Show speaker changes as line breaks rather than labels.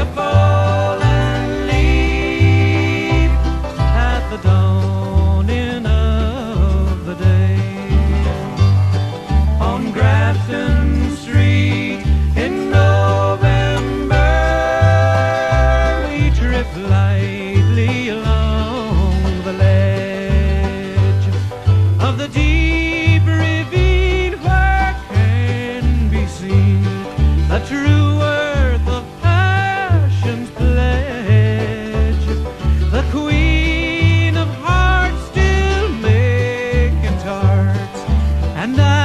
a fallen leaf at the dawning of the day. On Grafton Street in November, we drift lightly along the ledge of the deep ravine where can be seen the true worth of passion's pledge. The Queen of Hearts still making tarts, and I